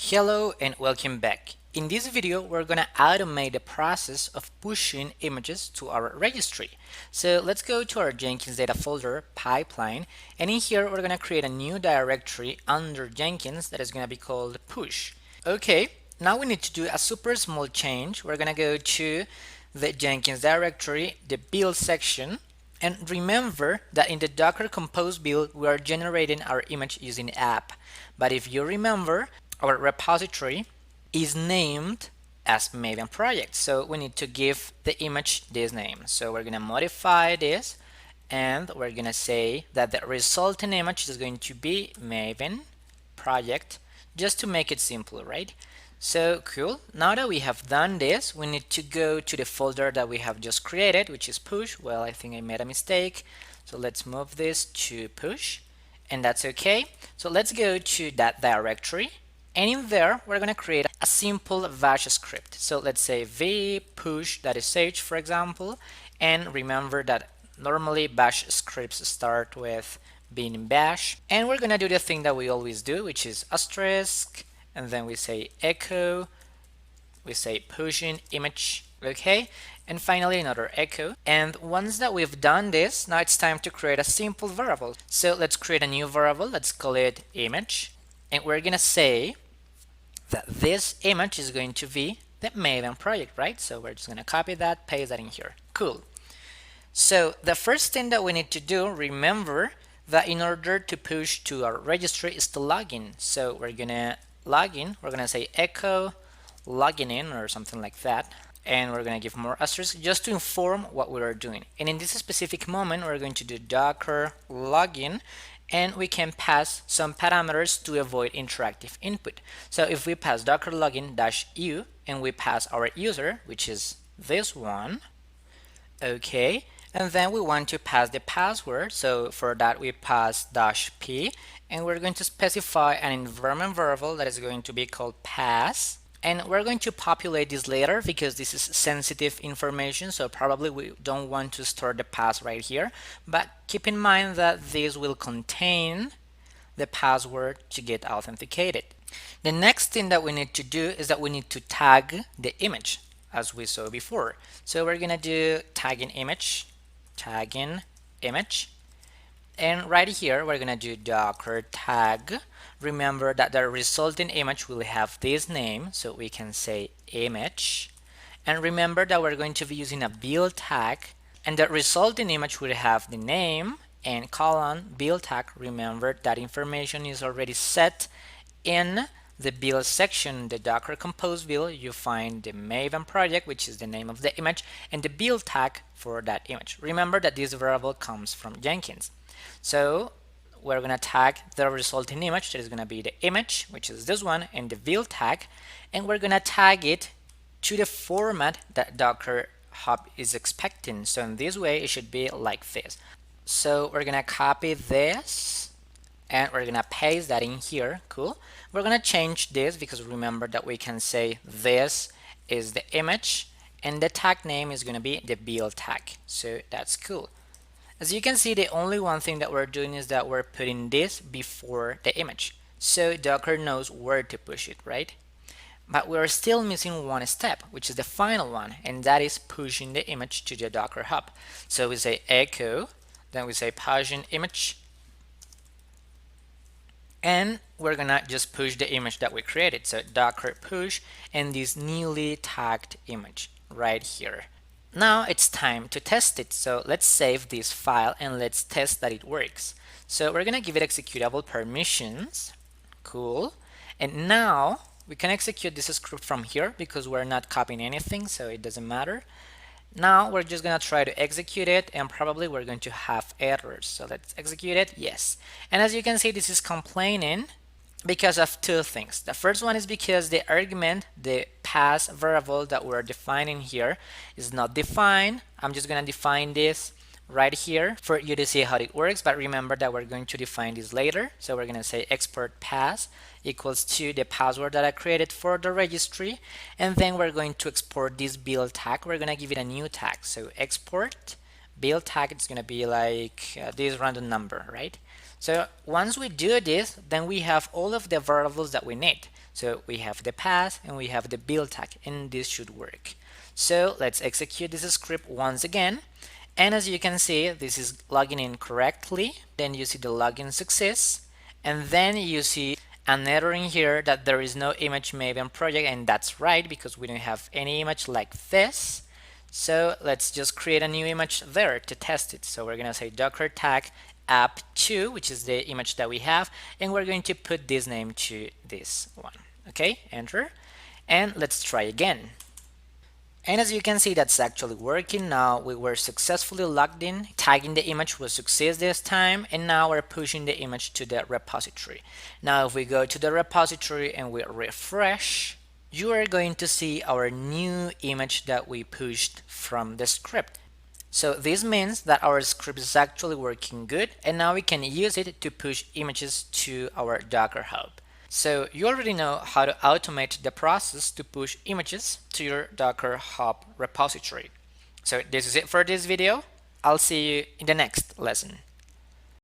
Hello and welcome back. In this video, we're going to automate the process of pushing images to our registry. So let's go to our Jenkins data folder pipeline, and in here we're going to create a new directory under Jenkins that is going to be called push. Okay, now we need to do a super small change. We're going to go to the Jenkins directory, the build section, and remember that in the Docker Compose build, we are generating our image using app. But if you remember, our repository is named as Maven project. So we need to give the image this name. So we're going to modify this and we're going to say that the resulting image is going to be Maven project, just to make it simple, right? So cool. Now that we have done this, we need to go to the folder that we have just created, which is push. Well, I think I made a mistake. So let's move this to push, and that's okay. So let's go to that directory. And in there, we're going to create a simple bash script. So let's say v push.sh, for example. And remember that normally bash scripts start with being bash. And we're going to do the thing that we always do, which is asterisk. And then we say echo. We say pushing image. Okay. And finally another echo. And once that we've done this, now it's time to create a simple variable. So let's create a new variable. Let's call it image. And we're going to say that this image is going to be the Maven project, right? So we're just going to copy that, paste that in here. Cool. So the first thing that we need to do, remember that in order to push to our registry is to log in. So we're going to log in. We're going to say echo logging in or something like that. And we're going to give more asterisk just to inform what we are doing. And in this specific moment, we're going to do docker login, and we can pass some parameters to avoid interactive input. So if we pass docker login -u and we pass our user, which is this one, okay, and then we want to pass the password. So for that we pass -p, and we're going to specify an environment variable that is going to be called pass. And we're going to populate this later because this is sensitive information, so probably we don't want to store the pass right here. But keep in mind that this will contain the password to get authenticated. The next thing that we need to do is that we need to tag the image, as we saw before. So we're going to do tagging image, and right here we're going to do docker tag. Remember that the resulting image will have this name, so we can say image. And remember that we're going to be using a build tag, and the resulting image will have the name and colon build tag. Remember that information is already set in the build section. The Docker Compose build, you find the Maven project, which is the name of the image, and the build tag for that image. Remember that this variable comes from Jenkins. So we're going to tag the resulting image, that is going to be the image, which is this one, and the build tag, and we're going to tag it to the format that Docker Hub is expecting. So in this way, it should be like this. So we're going to copy this, and we're going to paste that in here. Cool. We're going to change this because remember that we can say this is the image, and the tag name is going to be the build tag. So that's cool. As you can see, the only one thing that we're doing is that we're putting this before the image. So Docker knows where to push it, right? But we're still missing one step, which is the final one, and that is pushing the image to the Docker Hub. So we say echo, then we say pushing image, and we're gonna just push the image that we created. So docker push and this newly tagged image right here. Now it's time to test it. So let's save this file and let's test that it works. So we're gonna give it executable permissions. Cool. And now we can execute this script from here because we're not copying anything, so it doesn't matter. Now we're just gonna try to execute it, and probably we're going to have errors. So let's execute it. Yes. And as you can see, this is complaining because of two things. The first one is because the argument, the pass variable that we're defining here, is not defined. I'm just going to define this right here for you to see how it works, but remember that we're going to define this later. So we're going to say export pass equals to the password that I created for the registry, and then we're going to export this build tag. We're going to give it a new tag. So export build tag, it's going to be like this random number, right? So once we do this, then we have all of the variables that we need. So we have the path and we have the build tag, and this should work. So let's execute this script once again. And as you can see, this is logging in correctly. Then you see the login success. And then you see an error in here that there is no image Maven project, and that's right because we don't have any image like this. So let's just create a new image there to test it. So we're gonna say docker tag app2, which is the image that we have, and we're going to put this name to this one. Okay, enter, and let's try again. And as you can see, that's actually working. Now we were successfully logged in, tagging the image was success this time, and now we're pushing the image to the repository. Now if we go to the repository and we refresh, you are going to see our new image that we pushed from the script. So this means that our script is actually working good, and now we can use it to push images to our Docker Hub. So you already know how to automate the process to push images to your Docker Hub repository. So this is it for this video. I'll see you in the next lesson.